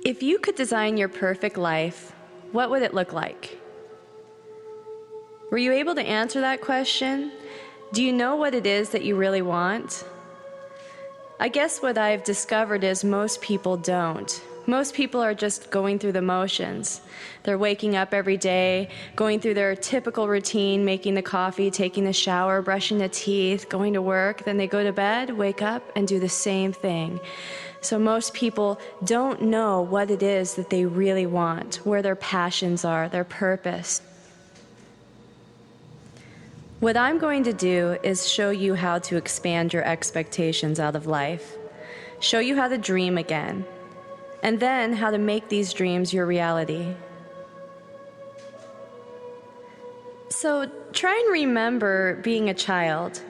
If you could design your perfect life, what would it look like? Were you able to answer that question? Do you know what it is that you really want? I guess what I've discovered is most people don't. Most people are just going through the motions. They're waking up every day, going through their typical routine, making the coffee, taking the shower, brushing the teeth, going to work, then they go to bed, wake up, and do the same thing. So most people don't know what it is that they really want, where their passions are, their purpose. What I'm going to do is show you how to expand your expectations out of life, show you how to dream again, and then how to make these dreams your reality. So try and remember being a child,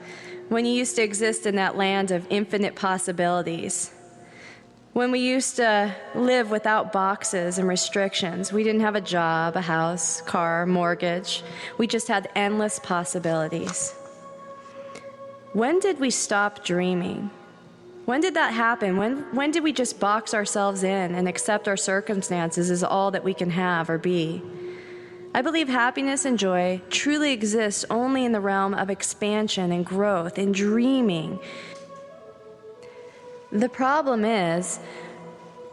when you used to exist in that land of infinite possibilities. When we used to live without boxes and restrictions, we didn't have a job, a house, car, mortgage. We just had endless possibilities. When did we stop dreaming? When did that happen? When did we just box ourselves in and accept our circumstances as all that we can have or be? I believe happiness and joy truly exist only in the realm of expansion and growth and dreaming. The problem is,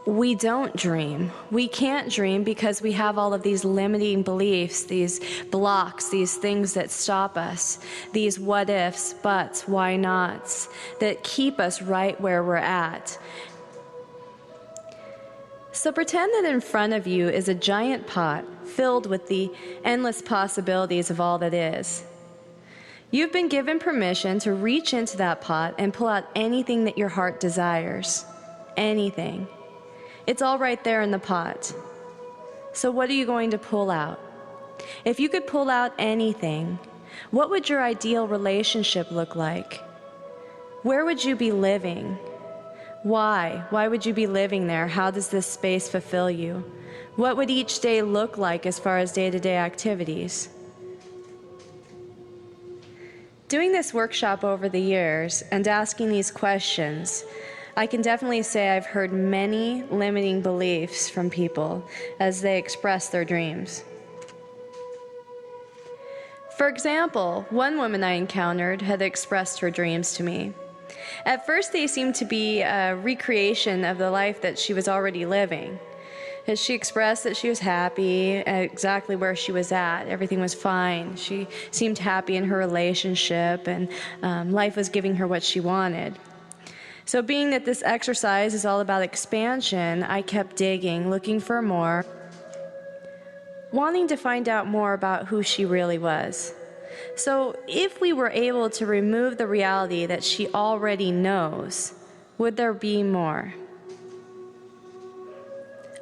we don't dream. We can't dream because we have all of these limiting beliefs, these blocks, these things that stop us, these what ifs, buts, why nots, that keep us right where we're at. So pretend that in front of you is a giant pot filled with the endless possibilities of all that is. You've been given permission to reach into that pot and pull out anything that your heart desires. Anything. It's all right there in the pot. So what are you going to pull out? If you could pull out anything, what would your ideal relationship look like? Where would you be living? Why? Why would you be living there? How does this space fulfill you? What would each day look like as far as day-to-day activities? Doing this workshop over the years and asking these questions, I can definitely say I've heard many limiting beliefs from people as they express their dreams. For example, one woman I encountered had expressed her dreams to me. At first, they seemed to be a recreation of the life that she was already living. As she expressed that she was happy exactly where she was at. Everything was fine. She seemed happy in her relationship, and life was giving her what she wanted. So being that this exercise is all about expansion, I kept digging, looking for more, wanting to find out more about who she really was. So if we were able to remove the reality that she already knows, would there be more?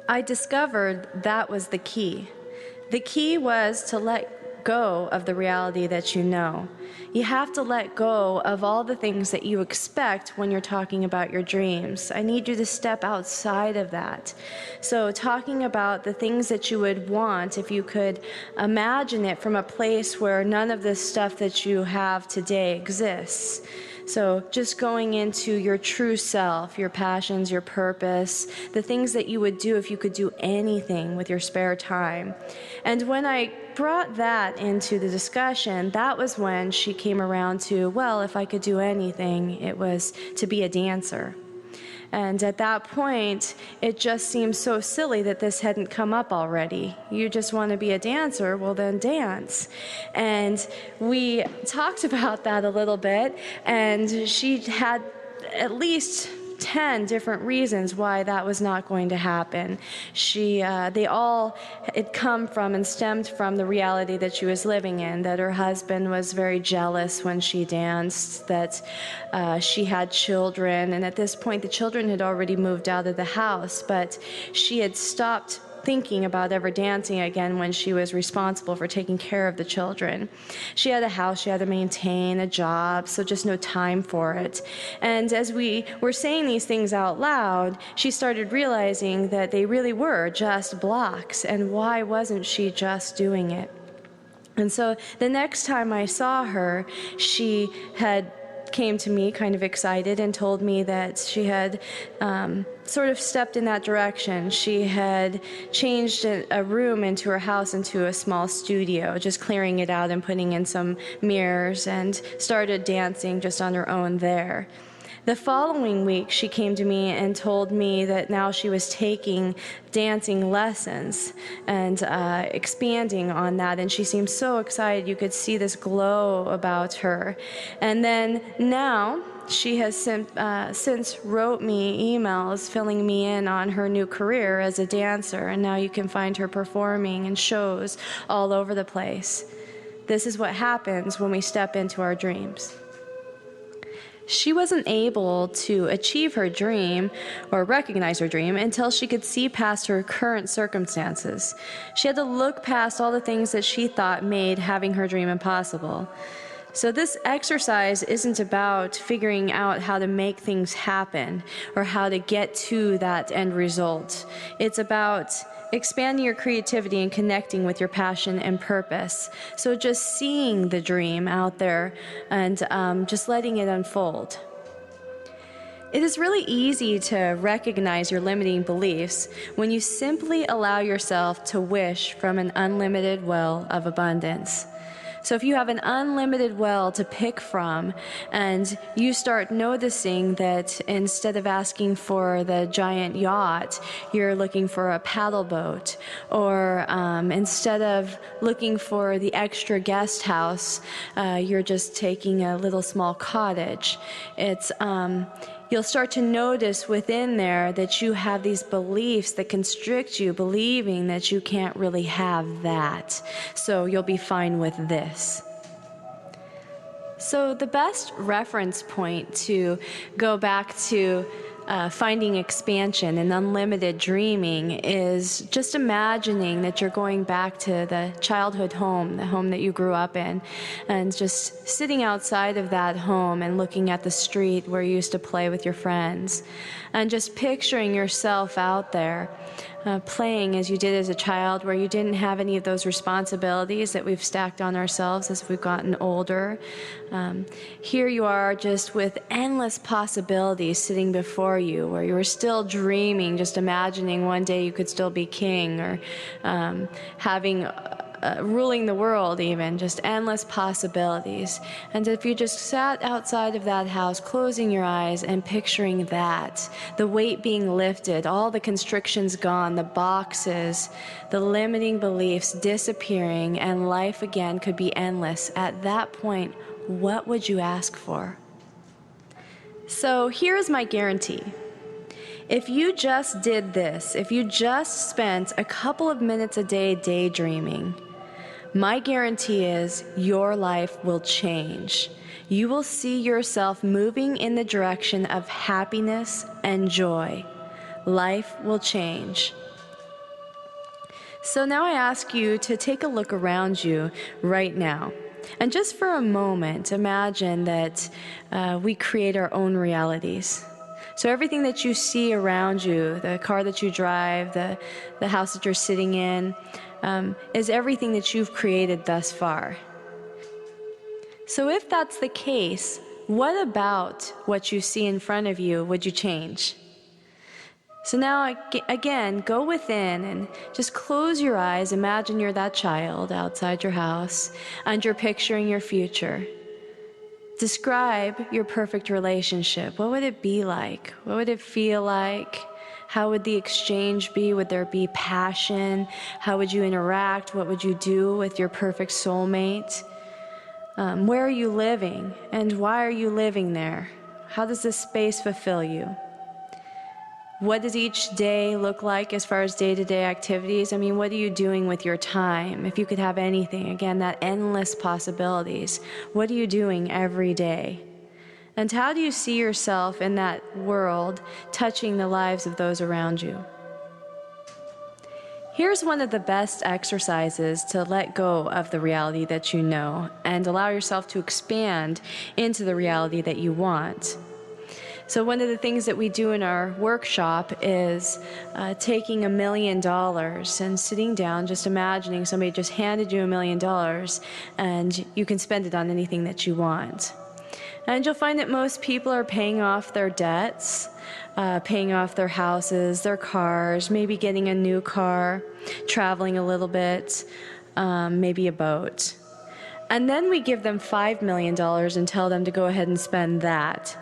I discovered that was the key. The key was to let go of the reality that you know. You have to let go of all the things that you expect when you're talking about your dreams. I need you to step outside of that. So talking about the things that you would want, if you could imagine it from a place where none of this stuff that you have today exists. So just going into your true self, your passions, your purpose, the things that you would do if you could do anything with your spare time. And when I brought that into the discussion, that was when she came around to, well, if I could do anything, it was to be a dancer. And at that point, it just seemed so silly that this hadn't come up already. You just want to be a dancer, well then dance. And we talked about that a little bit, and she had at least 10 different reasons why that was not going to happen. They all had come from and stemmed from the reality that she was living in, that her husband was very jealous when she danced, that she had children, and at this point the children had already moved out of the house, but she had stopped thinking about ever dancing again when she was responsible for taking care of the children. She had a house she had to maintain, a job, so just no time for it. And as we were saying these things out loud, she started realizing that they really were just blocks, and why wasn't she just doing it? And so the next time I saw her, she had came to me kind of excited and told me that she had sort of stepped in that direction. She had changed a room into her house into a small studio, just clearing it out and putting in some mirrors, and started dancing just on her own there. The following week, she came to me and told me that now she was taking dancing lessons and expanding on that, and she seemed so excited. You could see this glow about her. And then now she has since wrote me emails filling me in on her new career as a dancer, and now you can find her performing in shows all over the place. This is what happens when we step into our dreams. She wasn't able to achieve her dream or recognize her dream until she could see past her current circumstances. She had to look past all the things that she thought made having her dream impossible. So this exercise isn't about figuring out how to make things happen or how to get to that end result. It's about expanding your creativity and connecting with your passion and purpose. So just seeing the dream out there and just letting it unfold. It is really easy to recognize your limiting beliefs when you simply allow yourself to wish from an unlimited well of abundance. So if you have an unlimited well to pick from, and you start noticing that instead of asking for the giant yacht, you're looking for a paddle boat, or instead of looking for the extra guest house, you're just taking a little small cottage. You'll start to notice within there that you have these beliefs that constrict you, believing that you can't really have that. So you'll be fine with this. So the best reference point to go back to finding expansion and unlimited dreaming is just imagining that you're going back to the childhood home, the home that you grew up in, and just sitting outside of that home and looking at the street where you used to play with your friends, and just picturing yourself out there playing as you did as a child, where you didn't have any of those responsibilities that we've stacked on ourselves as we've gotten older. Here you are just with endless possibilities sitting before you, where you were still dreaming, just imagining one day you could still be king, or ruling the world even, just endless possibilities. And if you just sat outside of that house, closing your eyes and picturing that, the weight being lifted, all the constrictions gone, the boxes, the limiting beliefs disappearing, and life again could be endless, at that point, what would you ask for? So here's my guarantee. If you just did this, if you just spent a couple of minutes a day daydreaming, my guarantee is your life will change. You will see yourself moving in the direction of happiness and joy. Life will change. So now I ask you to take a look around you right now. And just for a moment, imagine that we create our own realities. So everything that you see around you, the car that you drive, the house that you're sitting in, is everything that you've created thus far. So if that's the case, what about what you see in front of you would you change? So now, again, go within and just close your eyes. Imagine you're that child outside your house, and you're picturing your future. Describe your perfect relationship. What would it be like? What would it feel like? How would the exchange be? Would there be passion? How would you interact? What would you do with your perfect soulmate? Where are you living? And why are you living there? How does this space fulfill you? What does each day look like as far as day-to-day activities? I mean, what are you doing with your time? If you could have anything, again, that endless possibilities. What are you doing every day? And how do you see yourself in that world touching the lives of those around you? Here's one of the best exercises to let go of the reality that you know and allow yourself to expand into the reality that you want. So one of the things that we do in our workshop is taking $1 million and sitting down, just imagining somebody just handed you $1 million, and you can spend it on anything that you want. And you'll find that most people are paying off their debts, paying off their houses, their cars, maybe getting a new car, traveling a little bit, maybe a boat. And then we give them $5 million and tell them to go ahead and spend that.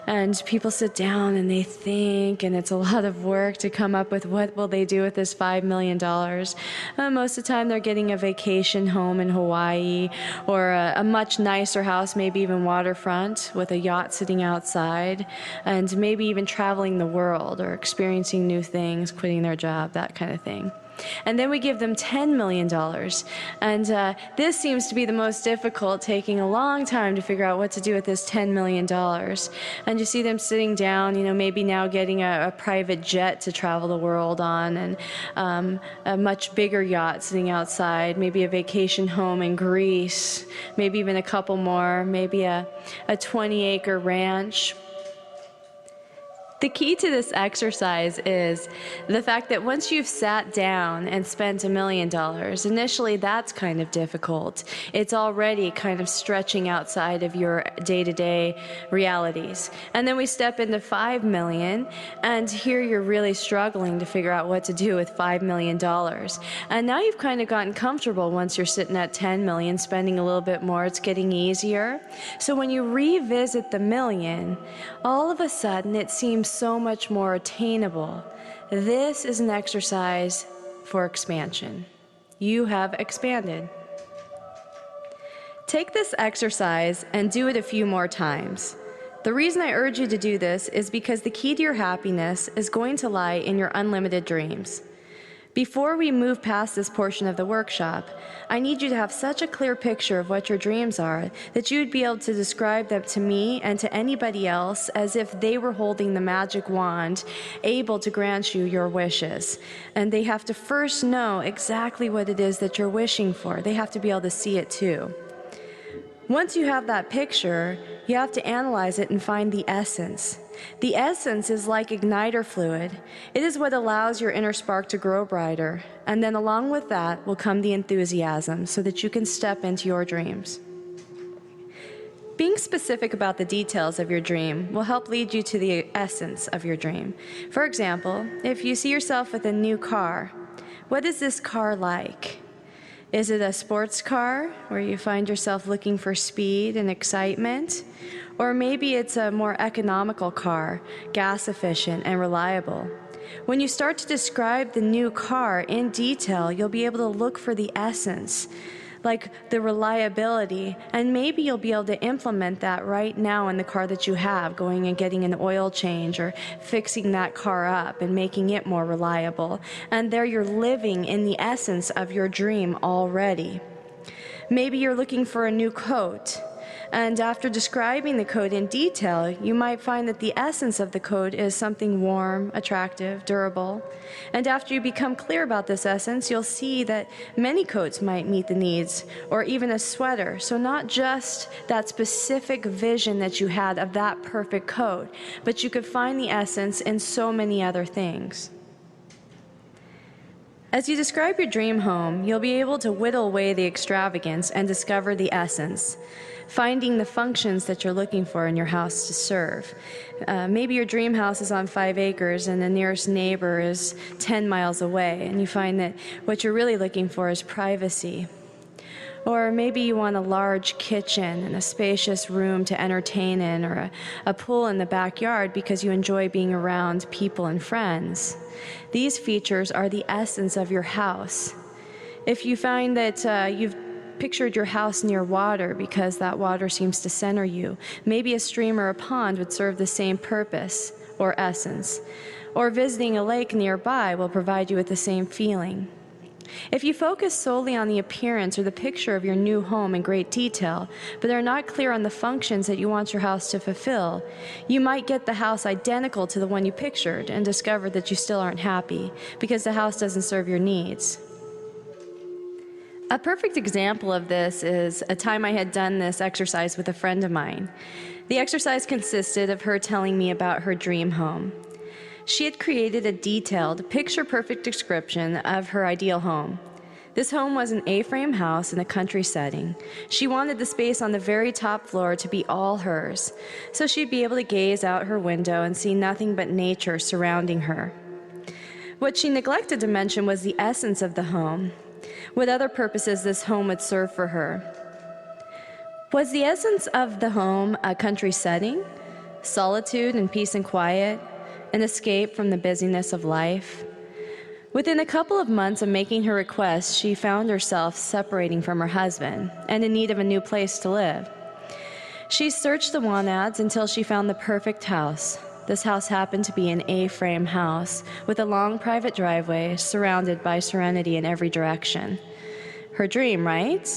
And people sit down and they think, and it's a lot of work to come up with what will they do with this $5 million. Most of the time they're getting a vacation home in Hawaii, or a much nicer house, maybe even waterfront, with a yacht sitting outside, and maybe even traveling the world or experiencing new things, quitting their job, that kind of thing. And then we give them $10 million. And this seems to be the most difficult, taking a long time to figure out what to do with this $10 million. And you see them sitting down, maybe now getting a private jet to travel the world on, and a much bigger yacht sitting outside, maybe a vacation home in Greece, maybe even a couple more, maybe a 20-acre ranch. The key to this exercise is the fact that once you've sat down and spent $1 million, initially that's kind of difficult. It's already kind of stretching outside of your day-to-day realities. And then we step into $5 million, and here you're really struggling to figure out what to do with $5 million. And now you've kind of gotten comfortable once you're sitting at $10 million, spending a little bit more. It's getting easier. So when you revisit the million, all of a sudden it seems so much more attainable. This is an exercise for expansion. You have expanded. Take this exercise and do it a few more times. The reason I urge you to do this is because the key to your happiness is going to lie in your unlimited dreams. Before we move past this portion of the workshop, I need you to have such a clear picture of what your dreams are that you would be able to describe them to me and to anybody else as if they were holding the magic wand, able to grant you your wishes. And they have to first know exactly what it is that you're wishing for. They have to be able to see it too. Once you have that picture, you have to analyze it and find the essence. The essence is like igniter fluid. It is what allows your inner spark to grow brighter, and then along with that will come the enthusiasm so that you can step into your dreams. Being specific about the details of your dream will help lead you to the essence of your dream. For example, if you see yourself with a new car, what is this car like? Is it a sports car where you find yourself looking for speed and excitement? Or maybe it's a more economical car, gas efficient and reliable. When you start to describe the new car in detail, you'll be able to look for the essence, like the reliability, and maybe you'll be able to implement that right now in the car that you have, going and getting an oil change or fixing that car up and making it more reliable. And there you're living in the essence of your dream already. Maybe you're looking for a new coat. And after describing the coat in detail, you might find that the essence of the coat is something warm, attractive, durable. And after you become clear about this essence, you'll see that many coats might meet the needs, or even a sweater. So not just that specific vision that you had of that perfect coat, but you could find the essence in so many other things. As you describe your dream home, you'll be able to whittle away the extravagance and discover the essence, finding the functions that you're looking for in your house to serve. Maybe your dream house is on 5 acres and the nearest neighbor is 10 miles away, and you find that what you're really looking for is privacy. Or maybe you want a large kitchen and a spacious room to entertain in, or a pool in the backyard because you enjoy being around people and friends. These features are the essence of your house. If you find that you've pictured your house near water because that water seems to center you, maybe a stream or a pond would serve the same purpose or essence. Or visiting a lake nearby will provide you with the same feeling. If you focus solely on the appearance or the picture of your new home in great detail, but are not clear on the functions that you want your house to fulfill, you might get the house identical to the one you pictured and discover that you still aren't happy because the house doesn't serve your needs. A perfect example of this is a time I had done this exercise with a friend of mine. The exercise consisted of her telling me about her dream home. She had created a detailed, picture-perfect description of her ideal home. This home was an A-frame house in a country setting. She wanted the space on the very top floor to be all hers, so she'd be able to gaze out her window and see nothing but nature surrounding her. What she neglected to mention was the essence of the home, what other purposes this home would serve for her. Was the essence of the home a country setting, solitude and peace and quiet, an escape from the busyness of life? Within a couple of months of making her request, she found herself separating from her husband and in need of a new place to live. She searched the want ads until she found the perfect house. This house happened to be an A-frame house with a long private driveway surrounded by serenity in every direction. Her dream, right?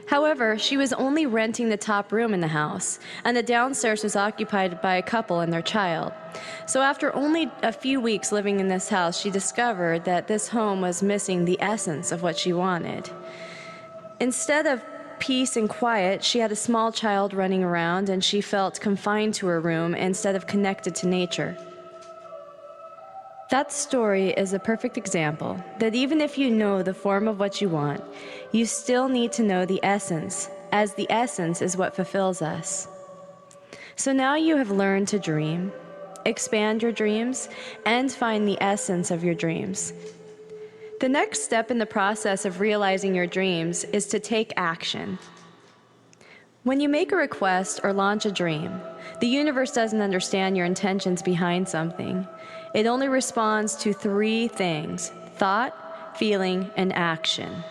However, she was only renting the top room in the house, and the downstairs was occupied by a couple and their child. So after only a few weeks living in this house, she discovered that this home was missing the essence of what she wanted. Instead of peace and quiet, she had a small child running around, and she felt confined to her room instead of connected to nature. That story is a perfect example that even if you know the form of what you want, you still need to know the essence, as the essence is what fulfills us. So now you have learned to dream, expand your dreams, and find the essence of your dreams. The next step in the process of realizing your dreams is to take action. When you make a request or launch a dream, the universe doesn't understand your intentions behind something. It only responds to 3 things: thought, feeling, and action.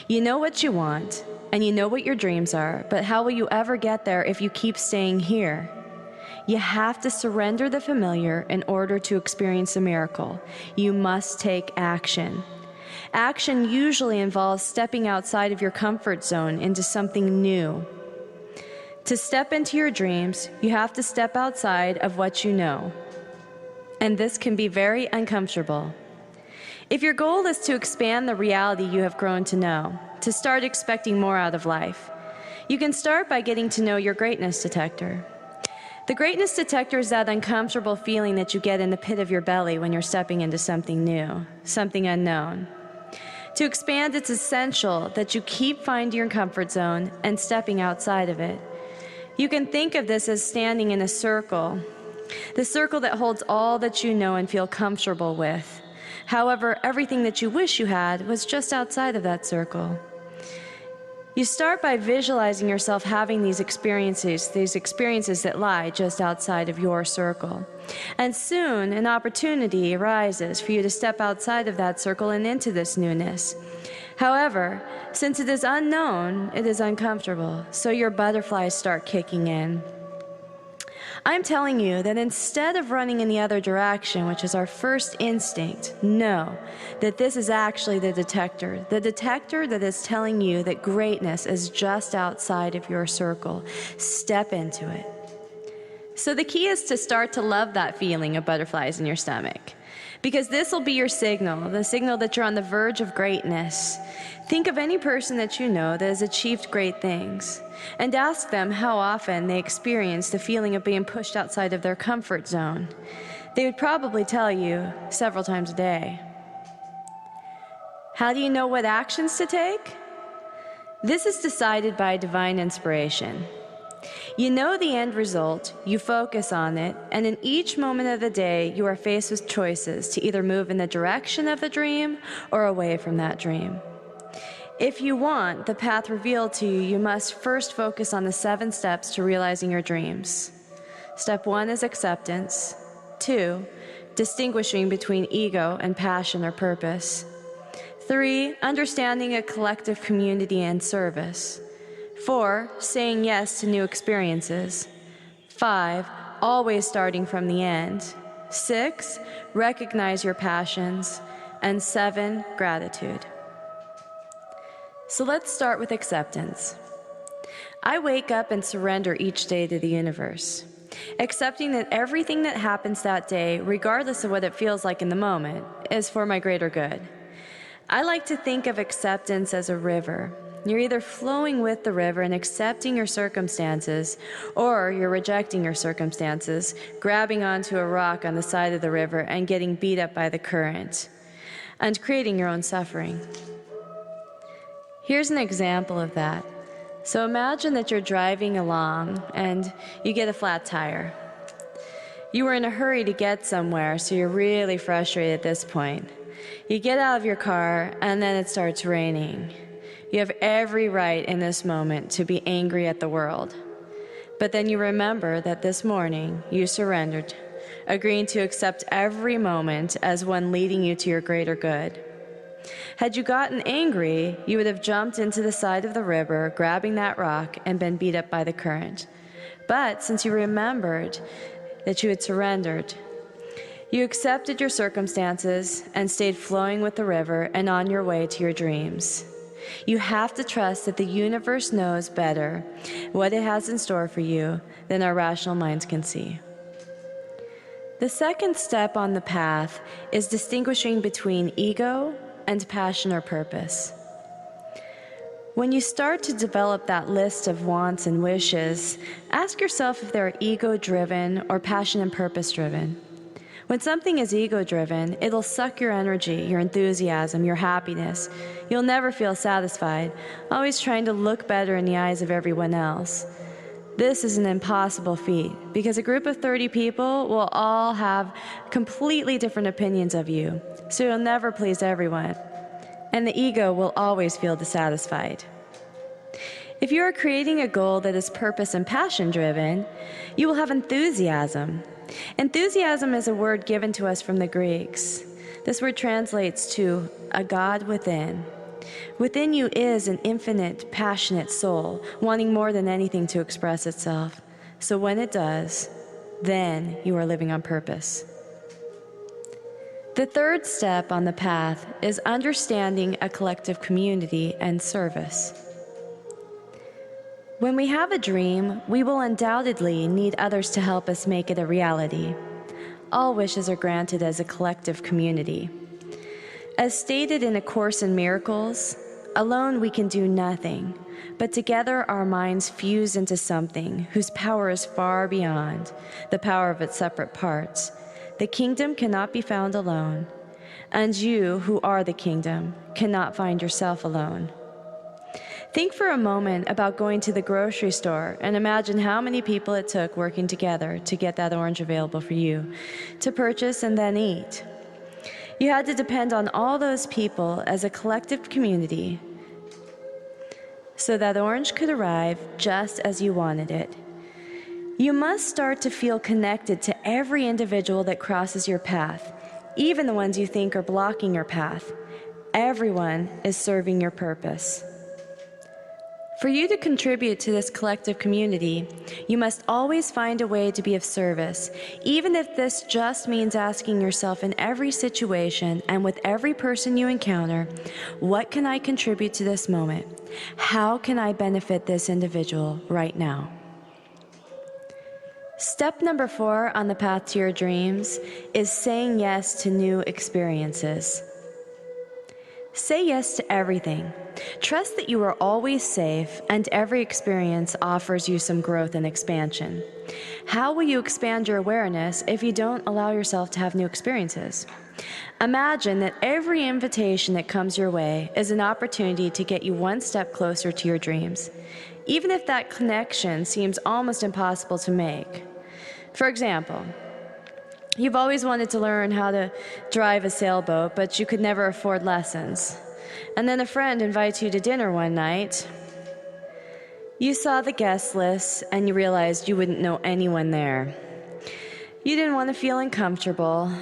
You know what you want, and you know what your dreams are, but how will you ever get there if you keep staying here? You have to surrender the familiar in order to experience a miracle. You must take action. Action usually involves stepping outside of your comfort zone into something new. To step into your dreams, you have to step outside of what you know. And this can be very uncomfortable. If your goal is to expand the reality you have grown to know, to start expecting more out of life, you can start by getting to know your greatness detector. The greatness detector is that uncomfortable feeling that you get in the pit of your belly when you're stepping into something new, something unknown. To expand, it's essential that you keep finding your comfort zone and stepping outside of it. You can think of this as standing in a circle, the circle that holds all that you know and feel comfortable with. However, everything that you wish you had was just outside of that circle. You start by visualizing yourself having these experiences that lie just outside of your circle. And soon, an opportunity arises for you to step outside of that circle and into this newness. However, since it is unknown, it is uncomfortable, so your butterflies start kicking in. I'm telling you that instead of running in the other direction, which is our first instinct, know that this is actually the detector that is telling you that greatness is just outside of your circle. Step into it. So the key is to start to love that feeling of butterflies in your stomach, because this will be your signal, the signal that you're on the verge of greatness. Think of any person that you know that has achieved great things, and ask them how often they experience the feeling of being pushed outside of their comfort zone. They would probably tell you several times a day. How do you know what actions to take? This is decided by divine inspiration. You know the end result, you focus on it, and in each moment of the day, you are faced with choices to either move in the direction of the dream or away from that dream. If you want the path revealed to you, you must first focus on the 7 steps to realizing your dreams. Step 1 is acceptance. 2, distinguishing between ego and passion or purpose. 3, understanding a collective community and service. 4, saying yes to new experiences. 5, always starting from the end. 6, recognize your passions. And 7, gratitude. So let's start with acceptance. I wake up and surrender each day to the universe, accepting that everything that happens that day, regardless of what it feels like in the moment, is for my greater good. I like to think of acceptance as a river. You're either flowing with the river and accepting your circumstances, or you're rejecting your circumstances, grabbing onto a rock on the side of the river and getting beat up by the current. and creating your own suffering. Here's an example of that. So imagine that you're driving along and you get a flat tire. You were in a hurry to get somewhere, so you're really frustrated at this point. You get out of your car and then it starts raining. You have every right in this moment to be angry at the world. But then you remember that this morning you surrendered, agreeing to accept every moment as one leading you to your greater good. Had you gotten angry, you would have jumped into the side of the river, grabbing that rock, and been beat up by the current. But since you remembered that you had surrendered, you accepted your circumstances and stayed flowing with the river and on your way to your dreams. You have to trust that the universe knows better what it has in store for you than our rational minds can see. The second step on the path is distinguishing between ego and passion or purpose. When you start to develop that list of wants and wishes, ask yourself if they're ego-driven or passion and purpose-driven. When something is ego-driven, it'll suck your energy, your enthusiasm, your happiness. You'll never feel satisfied, always trying to look better in the eyes of everyone else. This is an impossible feat because a group of 30 people will all have completely different opinions of you, so you'll never please everyone, and the ego will always feel dissatisfied. If you are creating a goal that is purpose and passion-driven, you will have enthusiasm. Enthusiasm is a word given to us from the Greeks. This word translates to a God within. Within you is an infinite, passionate soul, wanting more than anything to express itself. So when it does, then you are living on purpose. The third step on the path is understanding a collective community and service. When we have a dream, we will undoubtedly need others to help us make it a reality. All wishes are granted as a collective community. As stated in A Course in Miracles, alone we can do nothing, but together our minds fuse into something whose power is far beyond the power of its separate parts. The kingdom cannot be found alone, and you, who are the kingdom, cannot find yourself alone. Think for a moment about going to the grocery store and imagine how many people it took working together to get that orange available for you to purchase and then eat. You had to depend on all those people as a collective community so that orange could arrive just as you wanted it. You must start to feel connected to every individual that crosses your path, even the ones you think are blocking your path. Everyone is serving your purpose. For you to contribute to this collective community, you must always find a way to be of service, even if this just means asking yourself in every situation and with every person you encounter, what can I contribute to this moment? How can I benefit this individual right now? Step number 4 on the path to your dreams is saying yes to new experiences. Say yes to everything. Trust that you are always safe and every experience offers you some growth and expansion. How will you expand your awareness if you don't allow yourself to have new experiences? Imagine that every invitation that comes your way is an opportunity to get you one step closer to your dreams, even if that connection seems almost impossible to make. For example, you've always wanted to learn how to drive a sailboat, but you could never afford lessons. And then a friend invites you to dinner one night. You saw the guest list and you realized you wouldn't know anyone there. You didn't want to feel uncomfortable,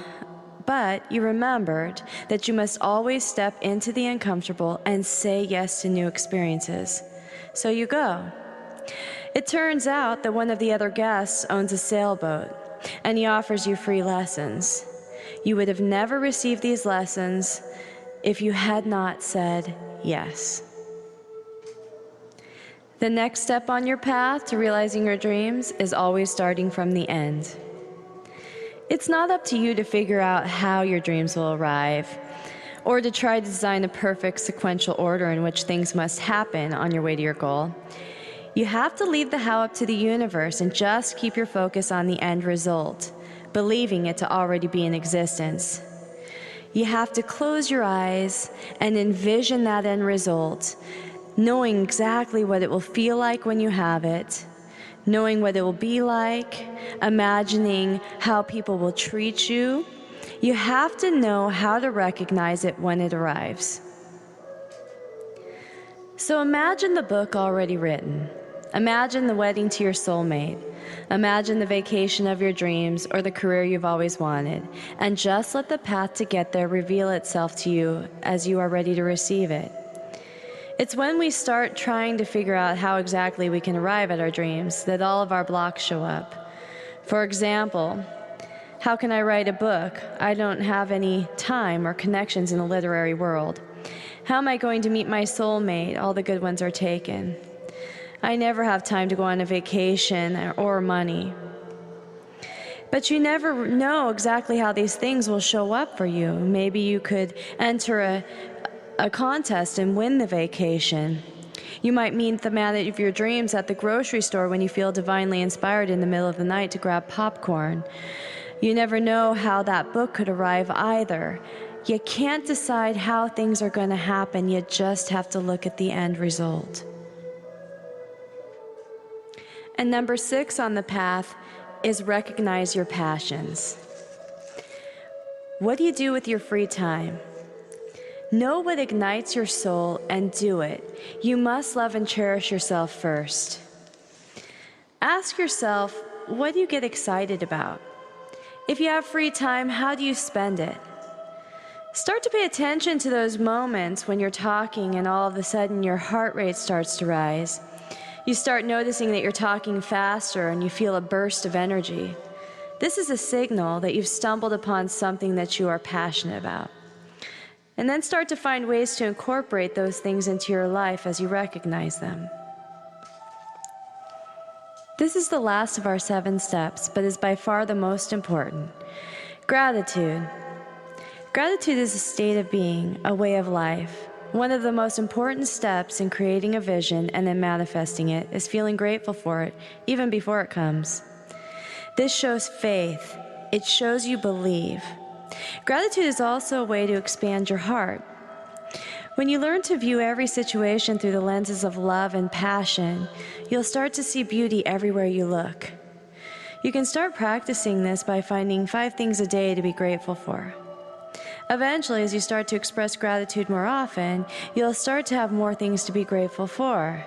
but you remembered that you must always step into the uncomfortable and say yes to new experiences. So you go. It turns out that one of the other guests owns a sailboat, and he offers you free lessons. You would have never received these lessons if you had not said yes. The next step on your path to realizing your dreams is always starting from the end. It's not up to you to figure out how your dreams will arrive, or to try to design a perfect sequential order in which things must happen on your way to your goal. You have to leave the how up to the universe and just keep your focus on the end result, believing it to already be in existence. You have to close your eyes and envision that end result, knowing exactly what it will feel like when you have it, knowing what it will be like, imagining how people will treat you. You have to know how to recognize it when it arrives. So imagine the book already written. Imagine the wedding to your soulmate. Imagine the vacation of your dreams or the career you've always wanted, and just let the path to get there reveal itself to you as you are ready to receive it. It's when we start trying to figure out how exactly we can arrive at our dreams that all of our blocks show up. For example, how can I write a book? I don't have any time or connections in the literary world. How am I going to meet my soulmate? All the good ones are taken. I never have time to go on a vacation or money. But you never know exactly how these things will show up for you. Maybe you could enter a contest and win the vacation. You might meet the man of your dreams at the grocery store when you feel divinely inspired in the middle of the night to grab popcorn. You never know how that book could arrive either. You can't decide how things are going to happen. You just have to look at the end result. And number 6 on the path is recognize your passions. What do you do with your free time? Know what ignites your soul and do it. You must love and cherish yourself first. Ask yourself, what do you get excited about? If you have free time, how do you spend it? Start to pay attention to those moments when you're talking and all of a sudden your heart rate starts to rise. You start noticing that you're talking faster and you feel a burst of energy. This is a signal that you've stumbled upon something that you are passionate about. And then start to find ways to incorporate those things into your life as you recognize them. This is the last of our 7 steps, but is by far the most important. Gratitude. Gratitude is a state of being, a way of life. One of the most important steps in creating a vision and then manifesting it is feeling grateful for it, even before it comes. This shows faith. It shows you believe. Gratitude is also a way to expand your heart. When you learn to view every situation through the lenses of love and passion, you'll start to see beauty everywhere you look. You can start practicing this by finding 5 things a day to be grateful for. Eventually, as you start to express gratitude more often, you'll start to have more things to be grateful for.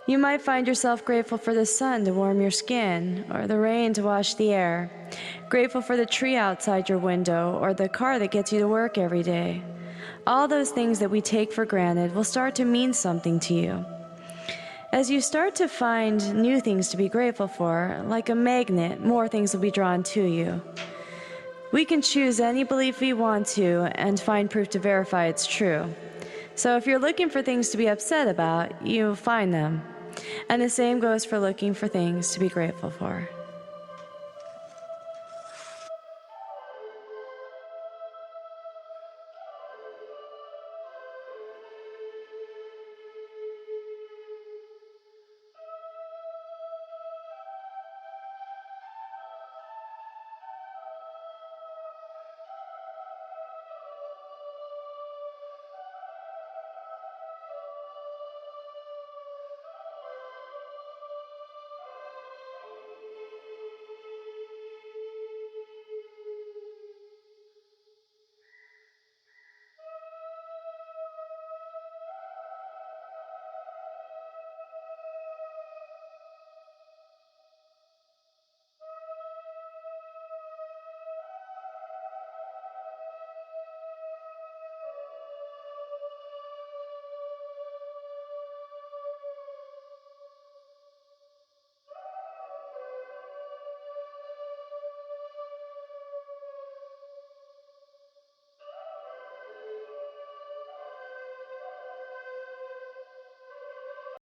You might find yourself grateful for the sun to warm your skin, or the rain to wash the air, grateful for the tree outside your window, or the car that gets you to work every day. All those things that we take for granted will start to mean something to you. As you start to find new things to be grateful for, like a magnet, more things will be drawn to you. We can choose any belief we want to and find proof to verify it's true. So if you're looking for things to be upset about, you'll find them. And the same goes for looking for things to be grateful for.